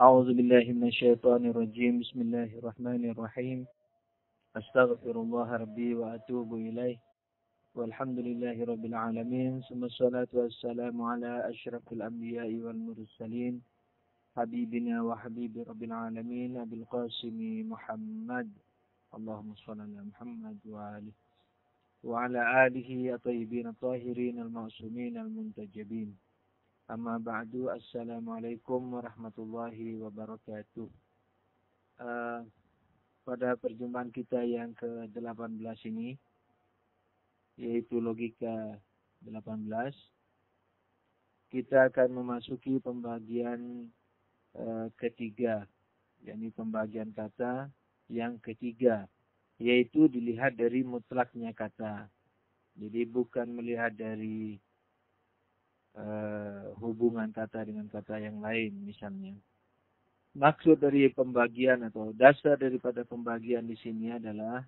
أعوذ بالله من الشيطان الرجيم. بسم الله الرحمن الرحيم. أستغفر الله ربي وأتوب إليه. والحمد لله رب العالمين. ثم الصلاة والسلام على أشرف الأنبياء والمرسلين حبيبنا وحبيب رب العالمين أبي القاسم محمد. اللهم صل على محمد وعلى آله الطيبين الطاهرين المعصومين المنتجبين. Amma ba'du, assalamualaikum warahmatullahi wabarakatuh. Pada perjumpaan kita yang ke-18 ini, yaitu logika 18, kita akan memasuki pembagian ketiga, yakni pembagian kata yang ketiga, yaitu dilihat dari mutlaknya kata. Jadi bukan melihat dari hubungan kata dengan kata yang lain misalnya. Maksud dari pembagian atau dasar daripada pembagian di sini adalah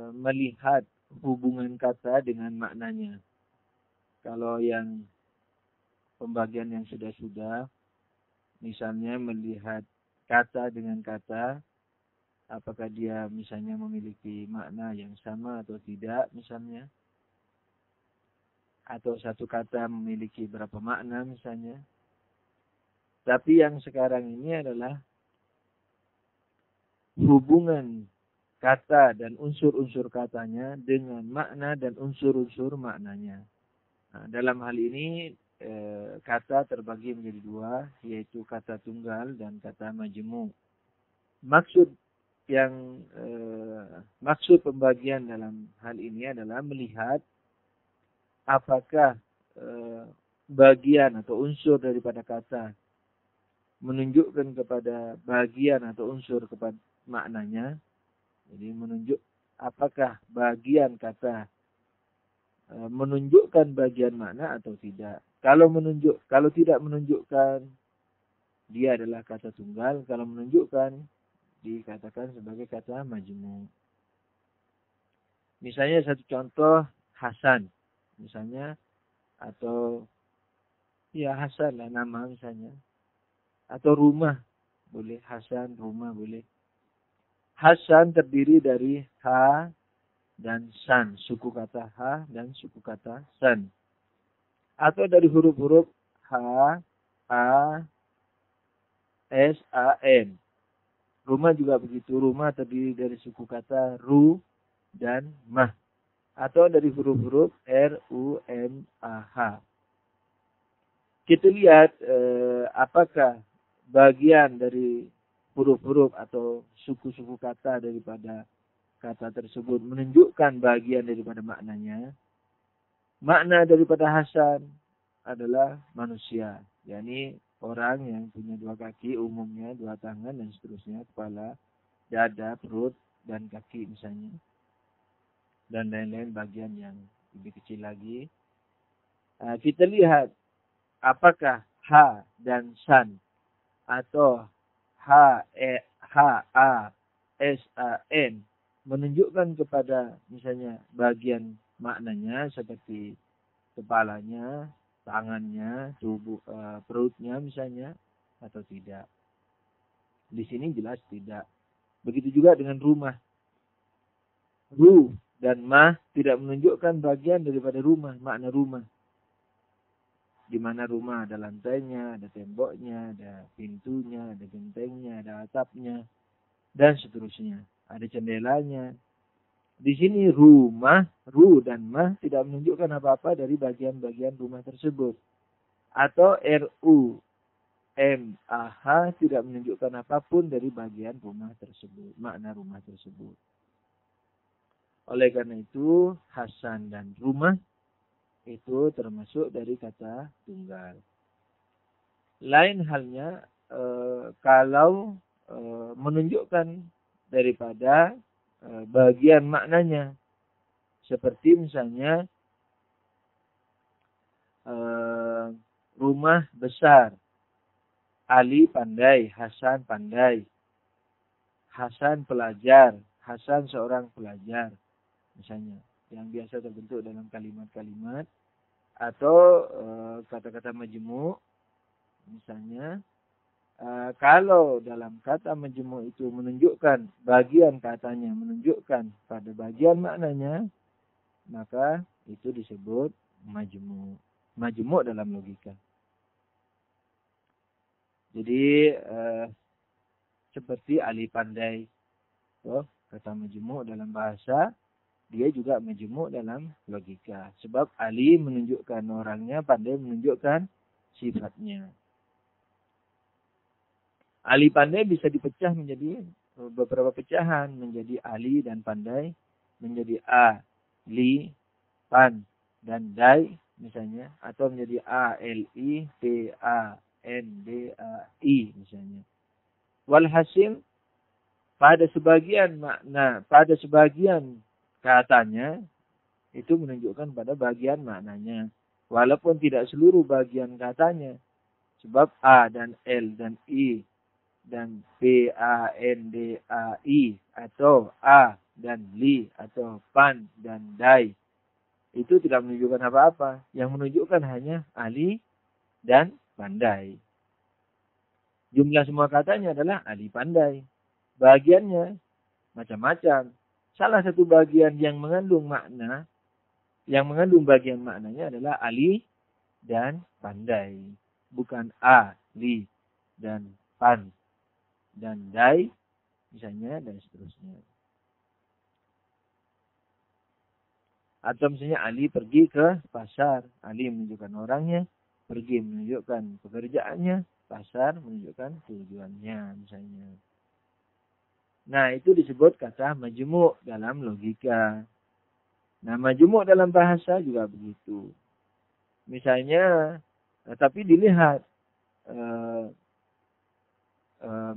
melihat hubungan kata dengan maknanya. Kalau yang pembagian yang sudah-sudah, misalnya melihat kata dengan kata, apakah dia misalnya memiliki makna yang sama atau tidak misalnya. Atau satu kata memiliki berapa makna misalnya. Tapi yang sekarang ini adalah hubungan kata dan unsur-unsur katanya dengan makna dan unsur-unsur maknanya. Nah, dalam hal ini kata terbagi menjadi dua, yaitu kata tunggal dan kata majmu'. Maksud pembagian dalam hal ini adalah melihat apakah bagian atau unsur daripada kata menunjukkan kepada bagian atau unsur kepada maknanya. Jadi menunjuk apakah bagian kata menunjukkan bagian makna atau tidak. Kalau tidak menunjukkan, dia adalah kata tunggal. Kalau menunjukkan, dikatakan sebagai kata majmu'. Misalnya satu contoh, Hasan. Misalnya, atau ya Hasan lah nama misalnya. Atau rumah, boleh. Hasan, rumah, boleh. Hasan terdiri dari ha dan san. Suku kata ha dan suku kata san. Atau dari huruf-huruf ha, a, s, a, n. Rumah juga begitu. Rumah terdiri dari suku kata ru dan mah. Atau dari huruf-huruf R, U, M, A, H. Kita lihat apakah bagian dari huruf-huruf atau suku-suku kata daripada kata tersebut menunjukkan bagian daripada maknanya. Makna daripada Hasan adalah manusia, yakni orang yang punya dua kaki, umumnya dua tangan dan seterusnya, kepala, dada, perut, dan kaki misalnya. Dan lain-lain bagian yang lebih kecil lagi. Kita lihat apakah ha dan san atau ha, a, s, a, n menunjukkan kepada misalnya bagian maknanya seperti kepalanya, tangannya, tubuh, perutnya misalnya, atau tidak. Di sini jelas tidak. Begitu juga dengan rumah. Ru dan mah tidak menunjukkan bagian daripada rumah, makna rumah. Di mana rumah ada lantainya, ada temboknya, ada pintunya, ada gentengnya, ada atapnya, dan seterusnya. Ada jendelanya. Di sini rumah, ru dan mah tidak menunjukkan apa-apa dari bagian-bagian rumah tersebut. Atau ru, m, a, h tidak menunjukkan apapun dari bagian rumah tersebut, makna rumah tersebut. Oleh karena itu, Hasan dan rumah itu termasuk dari kata tunggal. Lain halnya kalau menunjukkan daripada bagian maknanya. Seperti misalnya rumah besar. Ali pandai, Hasan pandai. Hasan pelajar, Hasan seorang pelajar. Misalnya, yang biasa terbentuk dalam kalimat-kalimat atau kata-kata majmu', misalnya Kalau dalam kata majmu' itu menunjukkan bagian katanya, menunjukkan pada bagian maknanya, maka itu disebut majmu'. Majmu' dalam logika. Jadi seperti Ali pandai. Kata majmu' dalam bahasa, dia juga majmu' dalam logika. Sebab Ali menunjukkan orangnya, pandai menunjukkan sifatnya. Ali pandai bisa dipecah menjadi beberapa pecahan. Menjadi Ali dan pandai. Menjadi A, Li, Pan, dan Dai misalnya. Atau menjadi A, L, I, P, A, N, D, A, I misalnya. Walhasil, pada sebagian makna, pada sebagian katanya, itu menunjukkan pada bagian maknanya. Walaupun tidak seluruh bagian katanya. Sebab A dan L dan I dan P, A, N, D, A, I, atau A dan Li, atau Pan dan Dai, itu tidak menunjukkan apa-apa. Yang menunjukkan hanya Ali dan pandai. Jumlah semua katanya adalah Ali pandai. Bagiannya macam-macam. Salah satu bagian yang mengandung makna, yang mengandung bagian maknanya adalah Ali dan pandai. Bukan A, Li, dan Pan, dan Dai, misalnya, dan seterusnya. Atau misalnya Ali pergi ke pasar. Ali menunjukkan orangnya, pergi menunjukkan pekerjaannya, pasar menunjukkan tujuannya, misalnya. Nah, itu disebut kata majmu' dalam logika. Nah, majmu' dalam bahasa juga begitu. Misalnya, tapi dilihat,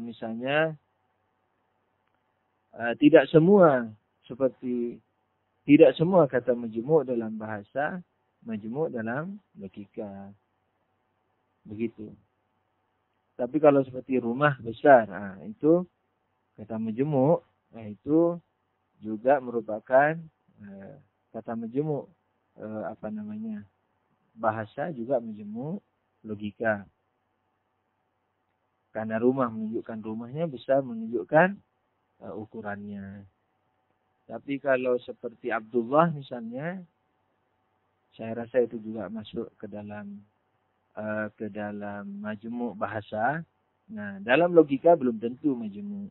misalnya, tidak semua kata majmu' dalam bahasa, majmu' dalam logika. Begitu. Tapi kalau seperti rumah besar, itu kata majmu', itu juga merupakan kata majmu', bahasa juga majmu' logika. Karena rumah menunjukkan rumahnya, besar menunjukkan ukurannya. Tapi kalau seperti Abdullah misalnya, saya rasa itu juga masuk ke dalam majmu' bahasa. Nah, dalam logika belum tentu majmu'.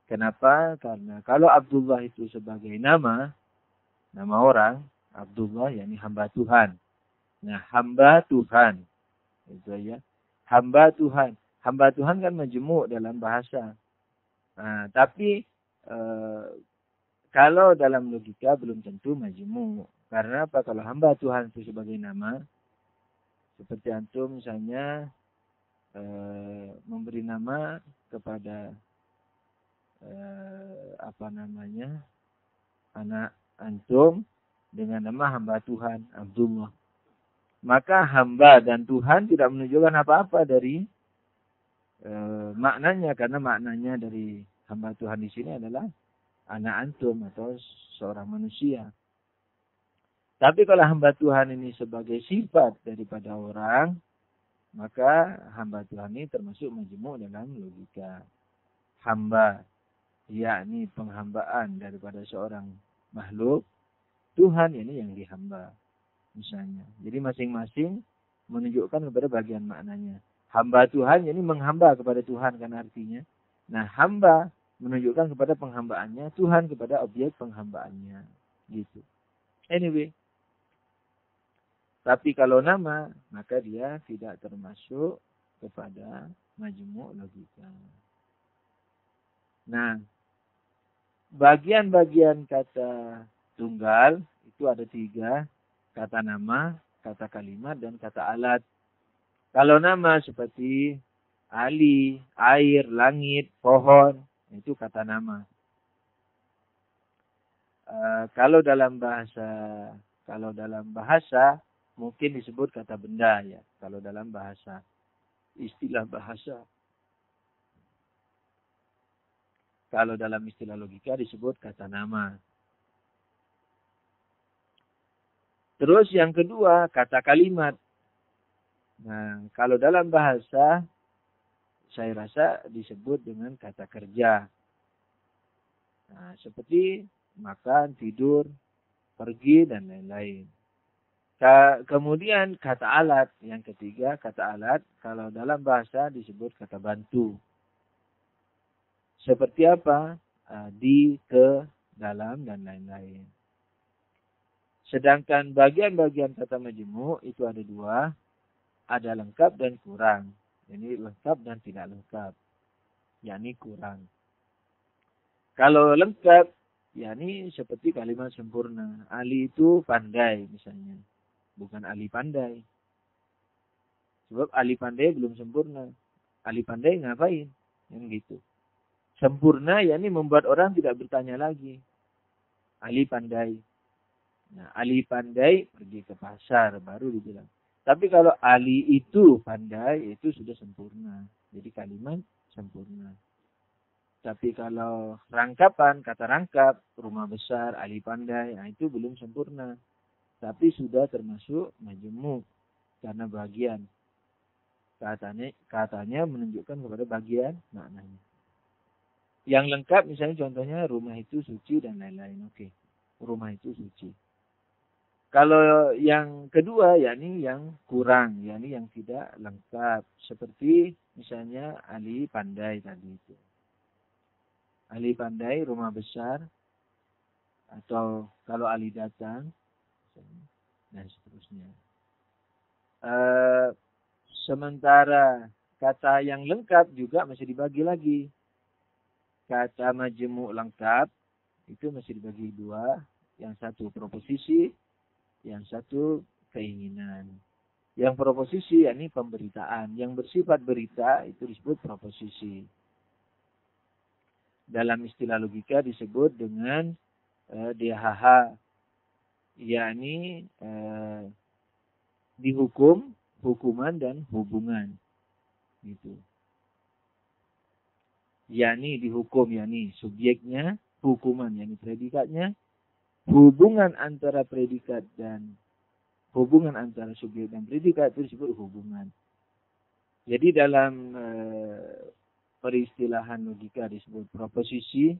Kenapa? Karena kalau Abdullah itu sebagai nama orang, Abdullah yakni hamba Tuhan. Nah, hamba Tuhan. Itu ya. Hamba Tuhan. Hamba Tuhan kan majmu' dalam bahasa. Nah, tapi kalau dalam logika belum tentu majmu'. Karena apa? Kalau hamba Tuhan itu sebagai nama, seperti antum misalnya memberi nama kepada anak antum dengan nama hamba Tuhan Abdullah. Maka hamba dan Tuhan tidak menunjukkan apa-apa dari maknanya, karena maknanya dari hamba Tuhan di sini adalah anak antum atau seorang manusia. Tapi kalau hamba Tuhan ini sebagai sifat daripada orang, maka hamba Tuhan ini termasuk majmu' dalam logika. Hamba, yakni penghambaan daripada seorang makhluk, Tuhan ini yang dihamba, misalnya. Jadi masing-masing menunjukkan kepada bagian maknanya. Hamba Tuhan, yakni menghamba kepada Tuhan kan artinya. Nah, hamba menunjukkan kepada penghambaannya, Tuhan kepada objek penghambaannya. Gitu. Anyway. Tapi kalau nama, maka dia tidak termasuk kepada majmu' logika. Nah, bagian-bagian kata tunggal itu ada 3. Kata nama, kata kalimat, dan kata alat. Kalau nama seperti Ali, air, langit, pohon, itu kata nama. Kalau dalam bahasa mungkin disebut kata benda ya. Kalau dalam bahasa, istilah bahasa. Kalau dalam istilah logika disebut kata nama. Terus yang kedua, kata kalimat. Nah, kalau dalam bahasa, saya rasa disebut dengan kata kerja. Nah, seperti makan, tidur, pergi, dan lain-lain. Kemudian kata alat, yang ketiga kata alat, kalau dalam bahasa disebut kata bantu. Seperti apa? Di, ke, dalam, dan lain-lain. Sedangkan bagian-bagian kata majmu' itu ada dua. Ada lengkap dan kurang. Ini lengkap dan tidak lengkap. Yakni kurang. Kalau lengkap, yakni seperti kalimat sempurna. Ali itu pandai misalnya. Bukan Ali pandai. Sebab Ali pandai belum sempurna. Ali pandai ngapain? Yang gitu. Sempurna yakni membuat orang tidak bertanya lagi. Ali pandai. Nah, Ali pandai pergi ke pasar baru dibilang. Tapi kalau Ali itu pandai itu sudah sempurna. Jadi kalimat sempurna. Tapi kalau rangkapan, kata rangkap, rumah besar, Ali pandai, nah itu belum sempurna. Tapi sudah termasuk majmu' karena bagian. Katanya menunjukkan kepada bagian maknanya. Yang lengkap misalnya contohnya rumah itu suci dan lain-lain. Oke. Rumah itu suci. Kalau yang kedua yakni yang kurang, yakni yang tidak lengkap. Seperti misalnya Ali pandai tadi itu. Ali pandai rumah besar. Atau kalau Ali datang. Dan seterusnya. Sementara kata yang lengkap juga masih dibagi lagi. Kata majmu' lengkap itu masih dibagi dua. Yang satu proposisi, yang satu keinginan. Yang proposisi yakni pemberitaan. Yang bersifat berita itu disebut proposisi. Dalam istilah logika disebut dengan DHH. Yakni dihukum, hukuman, dan hubungan. Gitu. Yakni dihukum, yakni subjeknya, hukuman, yakni predikatnya, hubungan antara predikat dan hubungan antara subjek dan predikat itu disebut hubungan. Jadi dalam peristilahan logika disebut proposisi,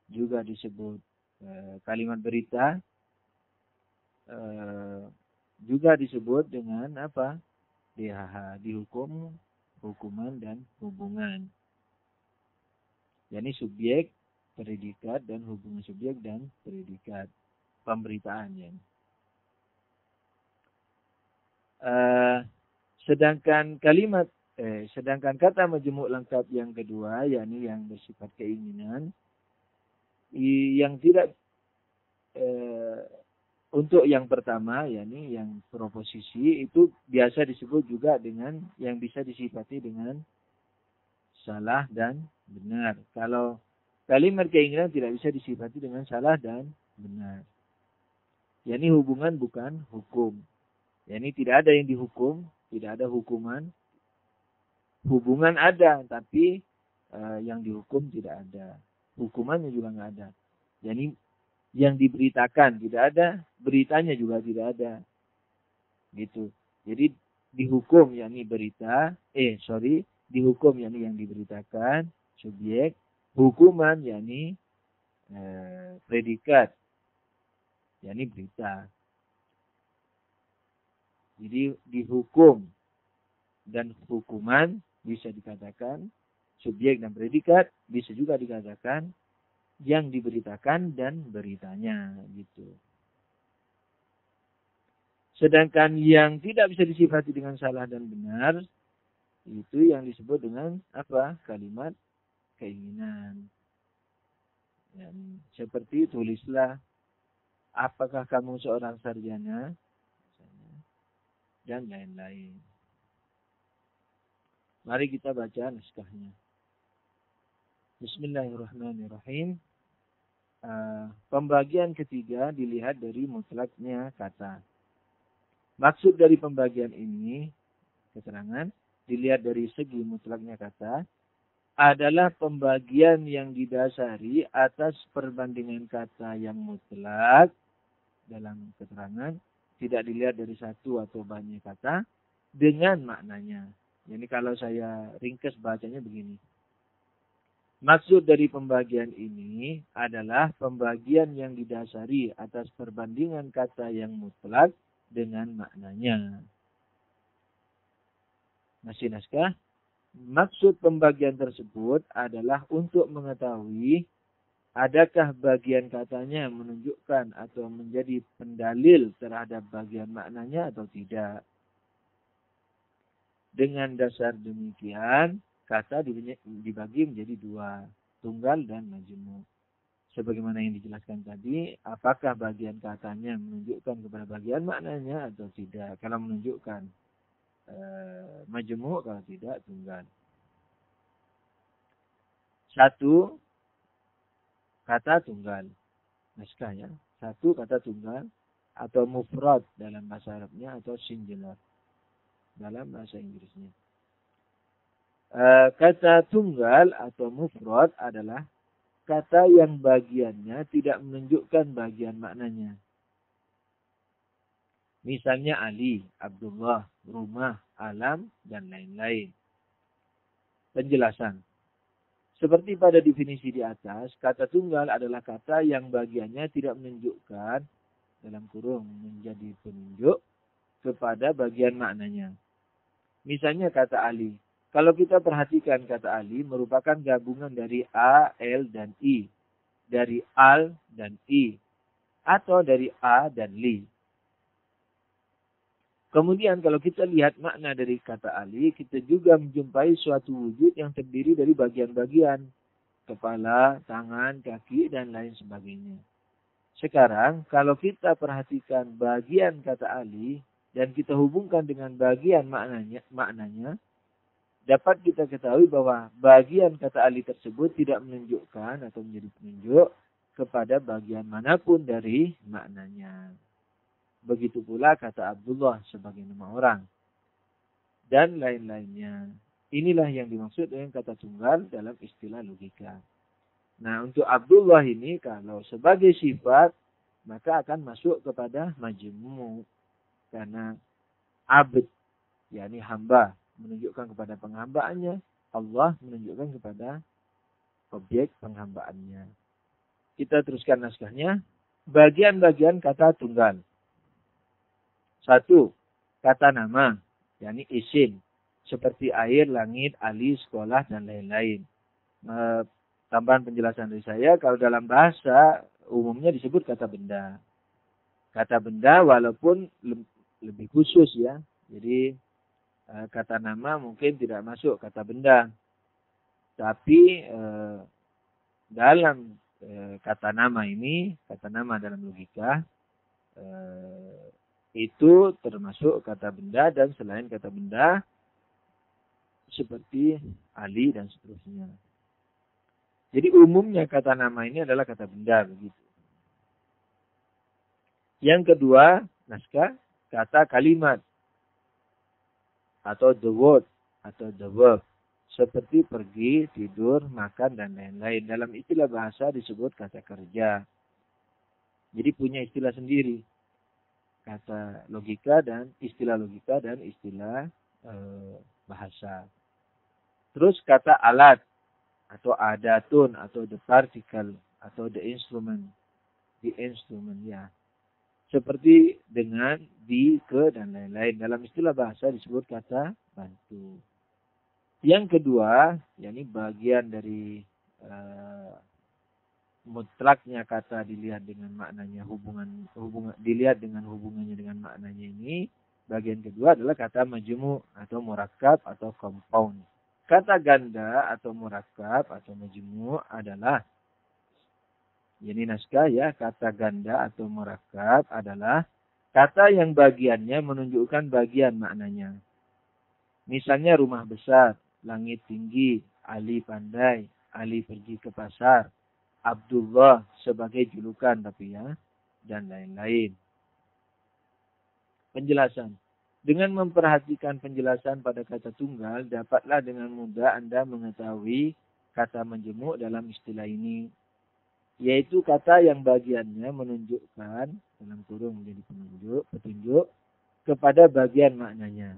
juga disebut kalimat berita, juga disebut dengan apa? DHH, dihukum, hukuman, dan hubungan. Yakni subjek, predikat, dan hubungan subjek dan predikat. Pemberitaan ya. Sedangkan kata majmu' lengkap yang kedua, yakni yang bersifat keinginan, yang tidak untuk yang pertama, yakni yang proposisi itu biasa disebut juga dengan yang bisa disifati dengan salah dan benar. Kalau kalimat keinginan tidak bisa disifati dengan salah dan benar. Yakni hubungan bukan hukum. Yakni tidak ada yang dihukum, tidak ada hukuman. Hubungan ada, tapi yang dihukum tidak ada. Hukumannya juga nggak ada. Yakni yang diberitakan tidak ada, beritanya juga tidak ada. Gitu. Jadi dihukum yakni berita, dihukum yakni yang diberitakan, subjek, hukuman yakni predikat, yakni berita. Jadi dihukum dan hukuman bisa dikatakan subjek dan predikat, bisa juga dikatakan yang diberitakan dan beritanya gitu. Sedangkan yang tidak bisa disifati dengan salah dan benar itu yang disebut dengan apa? Kalimat keinginan. Ya, seperti tulislah, apakah kamu seorang sarjana? Dan lain-lain. Mari kita baca naskahnya. Bismillahirrahmanirrahim. Pembagian ketiga dilihat dari mutlaknya kata. Maksud dari pembagian ini, keterangan, dilihat dari segi mutlaknya kata, adalah pembagian yang didasari atas perbandingan kata yang mutlak dalam keterangan, tidak dilihat dari satu atau banyak kata, dengan maknanya. Jadi kalau saya ringkas bacanya begini. Maksud dari pembagian ini adalah pembagian yang didasari atas perbandingan kata yang mutlak dengan maknanya. Masih naskah? Maksud pembagian tersebut adalah untuk mengetahui adakah bagian katanya menunjukkan atau menjadi pendalil terhadap bagian maknanya atau tidak. Dengan dasar demikian, kata dibagi menjadi dua, tunggal dan majmu'. Sebagaimana yang dijelaskan tadi, apakah bagian katanya menunjukkan kepada bagian maknanya atau tidak. Kalau menunjukkan majmu', kalau tidak tunggal. Satu kata tunggal. Naskah ya. Satu kata tunggal atau mufrad dalam bahasa Arabnya atau singular dalam bahasa Inggrisnya. Kata tunggal atau mufrad adalah kata yang bagiannya tidak menunjukkan bagian maknanya. Misalnya Ali, Abdullah, rumah, alam, dan lain-lain. Penjelasan. Seperti pada definisi di atas, kata tunggal adalah kata yang bagiannya tidak menunjukkan, dalam kurung, menjadi penunjuk kepada bagian maknanya. Misalnya kata Ali. Kalau kita perhatikan kata Ali merupakan gabungan dari A, L, dan I. Dari al dan I. Atau dari A dan Li. Kemudian kalau kita lihat makna dari kata Ali, kita juga menjumpai suatu wujud yang terdiri dari bagian-bagian. Kepala, tangan, kaki, dan lain sebagainya. Sekarang kalau kita perhatikan bagian kata Ali, dan kita hubungkan dengan bagian maknanya, dapat kita ketahui bahwa bagian kata Ali tersebut tidak menunjukkan atau menjadi penunjuk kepada bagian manapun dari maknanya. Begitu pula kata Abdullah sebagai nama orang. Dan lain-lainnya. Inilah yang dimaksud dengan kata tunggal dalam istilah logika. Nah, untuk Abdullah ini kalau sebagai sifat, maka akan masuk kepada majmu'. Karena abd, yakni hamba, menunjukkan kepada penghambaannya. Allah menunjukkan kepada objek penghambaannya. Kita teruskan naskahnya. Bagian-bagian kata tunggal. Satu, kata nama, yakni isim. Seperti air, langit, Ali, sekolah, dan lain-lain. Tambahan penjelasan dari saya, kalau dalam bahasa umumnya disebut kata benda. Kata benda walaupun lebih khusus ya. Jadi kata nama mungkin tidak masuk kata benda. Tapi dalam kata nama ini, kata nama dalam logika, itu termasuk kata benda dan selain kata benda seperti Ali dan seterusnya. Jadi umumnya kata nama ini adalah kata benda begitu. Yang kedua, naskah, kata kalimat atau the word atau the verb seperti pergi, tidur, makan dan lain-lain. Dalam istilah bahasa disebut kata kerja. Jadi punya istilah sendiri. Kata logika dan istilah bahasa. Terus kata alat atau adatun atau the particle atau the instrument. The instrument ya. Seperti dengan, di, ke, dan lain-lain. Dalam istilah bahasa disebut kata bantu. Yang kedua, yakni bagian dari mutlaknya kata dilihat dengan maknanya dilihat dengan hubungannya dengan maknanya ini. Bagian kedua adalah kata majmu' atau murakkab atau compound. Kata ganda atau murakkab atau majmu' adalah, ini naskah ya, kata ganda atau murakkab adalah kata yang bagiannya menunjukkan bagian maknanya. Misalnya rumah besar, langit tinggi, Ali pandai, Ali pergi ke pasar, Abdullah sebagai julukan tapi ya, dan lain-lain. Penjelasan. Dengan memperhatikan penjelasan pada kata tunggal, dapatlah dengan mudah Anda mengetahui kata majmu' dalam istilah ini. Yaitu kata yang bagiannya menunjukkan, dalam kurung menjadi petunjuk, kepada bagian maknanya.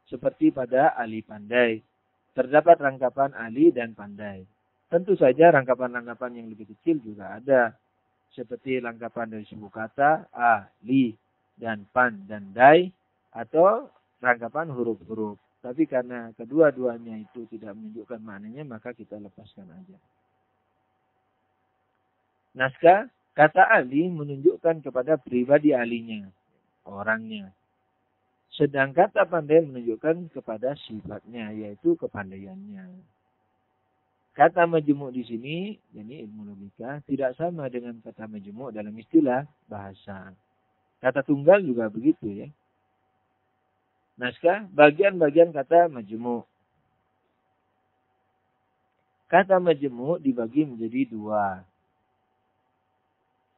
Seperti pada Ali pandai. Terdapat rangkapan Ali dan pandai. Tentu saja rangkapan-rangkapan yang lebih kecil juga ada. Seperti rangkapan dari sebuah kata, Ali, dan pan, dan dai. Atau rangkapan huruf-huruf. Tapi karena kedua-duanya itu tidak menunjukkan maknanya, maka kita lepaskan aja. Naskah, kata Ali menunjukkan kepada pribadi alinya, orangnya. Sedang kata pandai menunjukkan kepada sifatnya, yaitu kepandaiannya. Kata majemuk di sini, yakni ilmu logika, tidak sama dengan kata majemuk dalam istilah bahasa. Kata tunggal juga begitu ya. Naskah, bagian-bagian kata majemuk. Kata majemuk dibagi menjadi dua.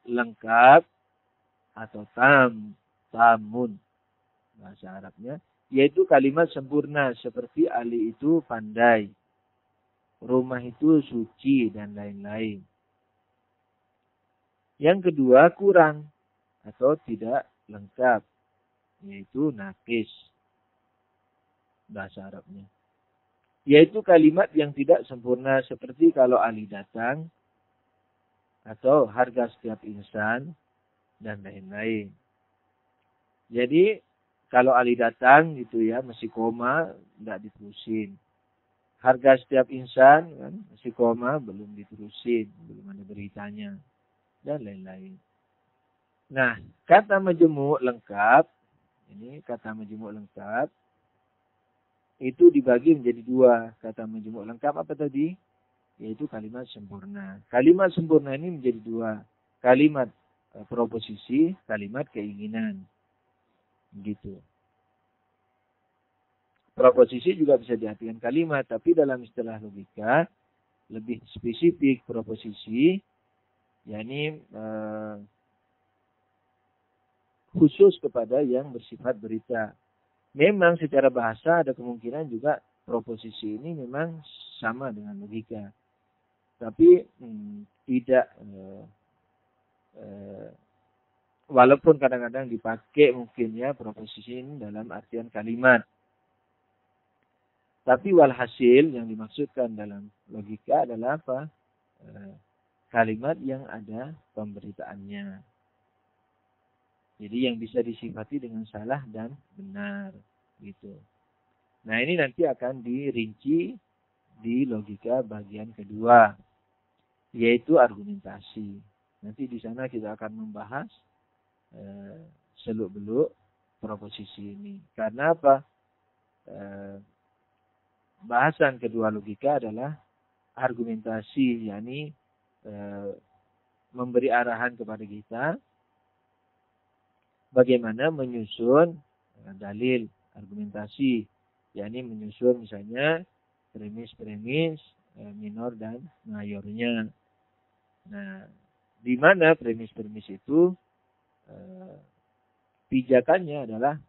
Lengkap atau tamun. Bahasa Arabnya, yaitu kalimat sempurna seperti Ali itu pandai, rumah itu suci, dan lain-lain. Yang kedua, kurang atau tidak lengkap, yaitu nakis. Bahasa Arabnya, yaitu kalimat yang tidak sempurna seperti kalau Ali datang, atau harga setiap insan, dan lain-lain. Jadi, kalau Ali datang gitu ya, masih koma, tidak diterusin. Harga setiap insan, kan, masih koma, belum diterusin, belum ada beritanya, dan lain-lain. Nah, kata majemuk lengkap, ini kata majemuk lengkap, itu dibagi menjadi dua. Kata majemuk lengkap apa tadi? Yaitu kalimat sempurna. Kalimat sempurna ini menjadi dua. Kalimat proposisi, kalimat keinginan. Gitu. Proposisi juga bisa diartikan kalimat, tapi dalam istilah logika lebih spesifik proposisi, yakni khusus kepada yang bersifat berita. Memang secara bahasa ada kemungkinan juga proposisi ini memang sama dengan logika, tapi tidak. Walaupun kadang-kadang dipakai mungkin ya proposisi ini dalam artian kalimat. Tapi walhasil yang dimaksudkan dalam logika adalah apa? Kalimat yang ada pemberitaannya. Jadi yang bisa disifati dengan salah dan benar. Gitu. Nah ini nanti akan dirinci di logika bagian kedua. Yaitu argumentasi. Nanti di sana kita akan membahas seluk-beluk proposisi ini. Karena apa? Bahasan kedua logika adalah argumentasi, yakni memberi arahan kepada kita bagaimana menyusun dalil argumentasi, yakni menyusun misalnya premis-premis minor dan mayornya. Nah, di mana premis-premis itu pijakannya adalah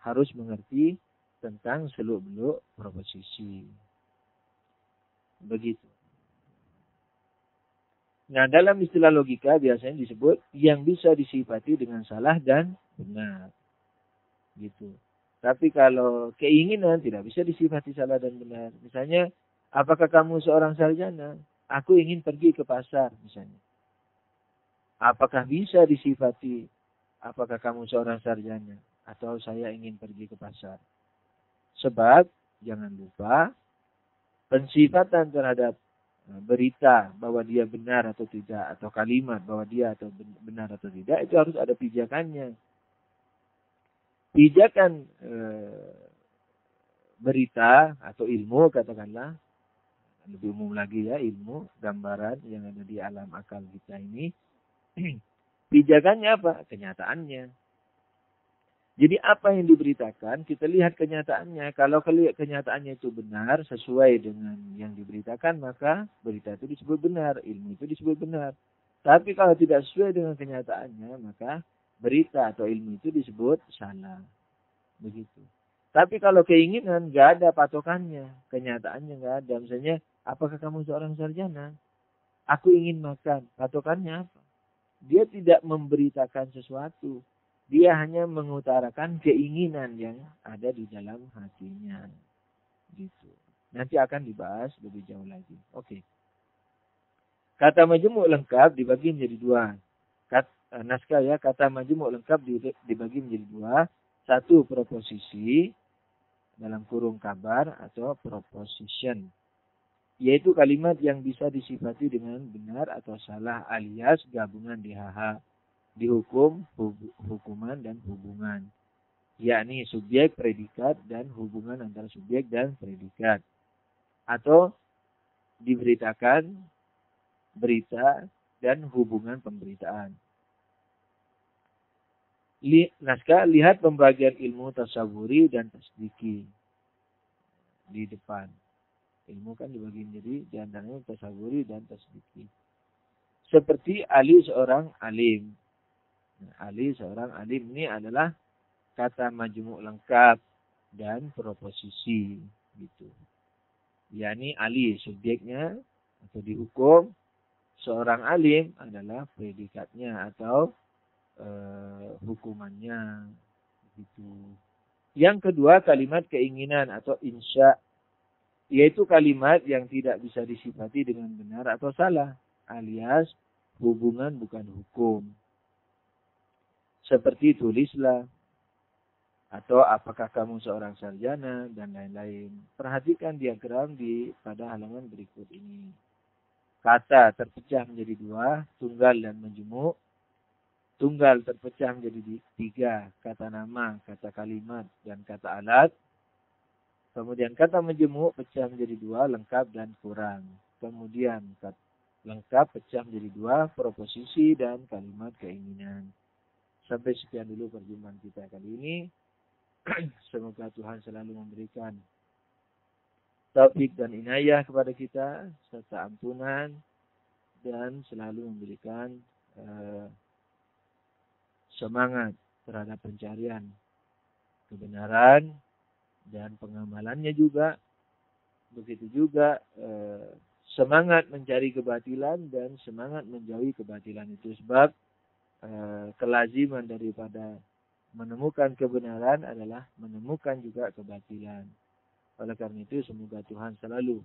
harus mengerti tentang seluk-beluk proposisi. Begitu. Nah, dalam istilah logika biasanya disebut yang bisa disifati dengan salah dan benar. Gitu. Tapi kalau keinginan tidak bisa disifati salah dan benar. Misalnya, apakah kamu seorang sarjana? Aku ingin pergi ke pasar, misalnya. Apakah bisa disifati? Apakah kamu seorang sarjana? Atau saya ingin pergi ke pasar? Sebab, jangan lupa, pensifatan terhadap berita bahwa dia benar atau tidak, atau kalimat bahwa dia atau benar atau tidak, itu harus ada pijakannya. Pijakan berita atau ilmu, katakanlah, lebih umum lagi ya, ilmu, gambaran yang ada di alam akal kita ini, pijakannya apa? Kenyataannya. Jadi apa yang diberitakan, kita lihat kenyataannya. Kalau kenyataannya itu benar, sesuai dengan yang diberitakan, maka berita itu disebut benar, ilmu itu disebut benar. Tapi kalau tidak sesuai dengan kenyataannya, maka berita atau ilmu itu disebut salah. Begitu. Tapi kalau keinginan, nggak ada patokannya. Kenyataannya nggak ada. Misalnya, apakah kamu seorang sarjana? Aku ingin makan. Patokannya apa? Dia tidak memberitakan sesuatu. Dia hanya mengutarakan keinginan yang ada di dalam hatinya. Gitu. Nanti akan dibahas lebih jauh lagi. Oke. Kata majmuk lengkap dibagi menjadi dua. Naskah ya, kata majmuk lengkap dibagi menjadi dua. Satu, proposisi dalam kurung kabar atau proposition. Yaitu kalimat yang bisa disifati dengan benar atau salah alias gabungan DHH. Dihukum, hukuman, dan hubungan. Yakni subjek, predikat, dan hubungan antara subjek dan predikat. Atau diberitakan, berita, dan hubungan pemberitaan. Naskah, lihat pembagian ilmu tasawuri dan tasdiki di depan. Ilmu kan dibagi menjadi diantaranya tasawuri dan tasdiki. Seperti Ali seorang alim. Ali seorang alim ini adalah kata majmuk lengkap dan proposisi gitu. Yani Ali subjeknya atau dihukum, seorang alim adalah predikatnya atau hukumannya gitu. Yang kedua, kalimat keinginan atau insya, yaitu kalimat yang tidak bisa disifati dengan benar atau salah, alias hubungan bukan hukum. Seperti tulislah, atau apakah kamu seorang sarjana, dan lain-lain. Perhatikan diagram pada halaman berikut ini. Kata terpecah menjadi dua, tunggal dan majmuk. Tunggal terpecah menjadi tiga, kata nama, kata kalimat, dan kata alat. Kemudian kata majmuk pecah menjadi dua, lengkap dan kurang. Kemudian lengkap pecah menjadi dua, proposisi dan kalimat keinginan. Sampai sekian dulu perjumpaan kita kali ini. Semoga Tuhan selalu memberikan taufik dan inayah kepada kita, serta ampunan, dan selalu memberikan semangat terhadap pencarian kebenaran dan pengamalannya juga. Begitu juga semangat mencari kebatilan dan semangat menjauhi kebatilan itu. Sebab kelaziman daripada menemukan kebenaran adalah menemukan juga kebatilan. Oleh karena itu semoga Tuhan selalu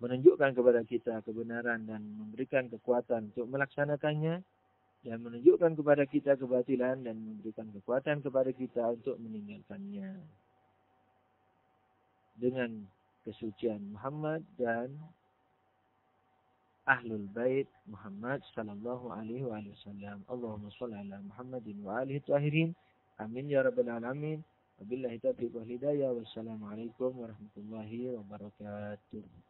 menunjukkan kepada kita kebenaran dan memberikan kekuatan untuk melaksanakannya, dan menunjukkan kepada kita kebatilan dan memberikan kekuatan kepada kita untuk meninggalkannya. Dengan kesucian Muhammad dan Ahlul Bait Muhammad sallallahu alaihi wasallam. Allahumma shalli ala Muhammadin wa alihi tahirin. Amin ya rabbal alamin. Wabillahi taufiq wal hidayah. Wassalamualaikum warahmatullahi wabarakatuh.